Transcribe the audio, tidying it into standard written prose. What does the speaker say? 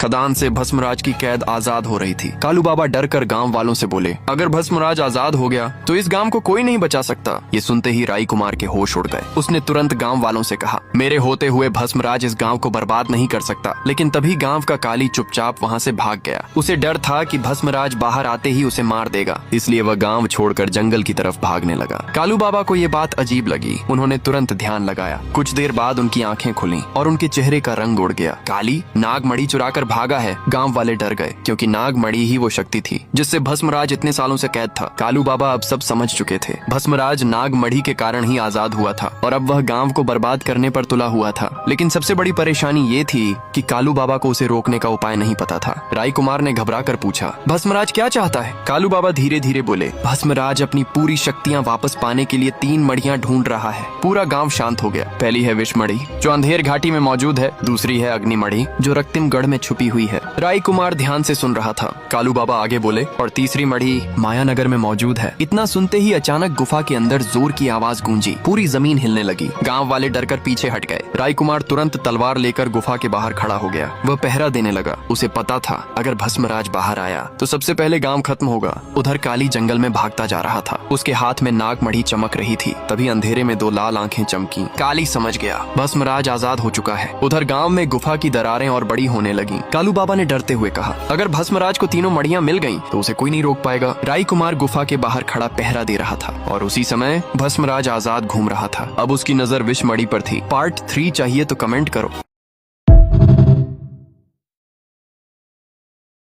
खदान से भस्मराज की कैद आजाद हो रही थी। कालू बाबा डर कर गाँव वालों से बोले, अगर भस्मराज आजाद हो गया तो इस गांव को कोई नहीं बचा सकता। ये सुनते ही राई कुमार के होश उड़ गए। उसने तुरंत गांव वालों से कहा, मेरे होते हुए भस्मराज इस गांव को बर्बाद नहीं कर सकता। लेकिन तभी गांव का काली चुपचाप वहां से भाग गया। उसे डर था कि भस्मराज बाहर आते ही उसे मार देगा, इसलिए वह गांव छोड़कर जंगल की तरफ भागने लगा। कालू बाबा को ये बात अजीब लगी। उन्होंने तुरंत ध्यान लगाया। कुछ देर बाद उनकी आंखें खुली और उनके चेहरे का रंग उड़ गया। काली नाग मणि चुरा कर भागा है। गांव वाले डर गए, क्योंकि नाग मणि ही वो शक्ति थी जिससे भस्मराज इतने सालों से कैद था। कालू बाबा अब सब समझ चुके थे। भस्मराज नाग मणि के कारण ही आजाद हुआ था और अब वह गांव को बर्बाद करने पर तुला हुआ था। लेकिन सबसे बड़ी परेशानी ये थी कि कालू बाबा को उसे रोकने का उपाय नहीं पता था। राई कुमार ने घबरा कर पूछा, भस्मराज क्या चाहता है? कालू बाबा धीरे धीरे बोले, भस्मराज अपनी पूरी शक्तियाँ वापस पाने के लिए 3 मड़ियाँ ढूंढ रहा है। पूरा गाँव शांत हो गया। पहली है विष मणि जो अंधेर घाटी में मौजूद है। दूसरी है अग्नि मणि जो रक्तिमगढ़ में छुपी हुई है। राई कुमार ध्यान से सुन रहा था। कालू बाबा आगे बोले, और तीसरी मणि मायानगर में मौजूद है। इतना सुनते ही अचानक गुफा के अंदर जोर की आवाज गूंजी। पूरी जमीन हिलने लगी। गांव वाले डरकर पीछे हट गए। राई कुमार तुरंत तलवार लेकर गुफा के बाहर खड़ा हो गया। वह पहरा देने लगा। उसे पता था अगर भस्मराज बाहर आया तो सबसे पहले गांव खत्म होगा। उधर काली जंगल में भागता जा रहा था। उसके हाथ में नाग मणि चमक रही थी। तभी अंधेरे में 2 लाल आंखें चमकी। काली समझ गया भस्मराज आजाद हो चुका है। उधर गाँव में गुफा की दरारें और बड़ी होने लगी। कालू बाबा ने डरते हुए कहा, अगर भस्मराज को 3 मड़ियां मिल गईं तो उसे कोई नहीं रोक पाएगा। राई कुमार गुफा के बाहर खड़ा पहरा दे रहा था और उसी समय भस्मराज आजाद घूम रहा था। अब उसकी नजर विष मणि पर थी। पार्ट 3 चाहिए तो कमेंट करो।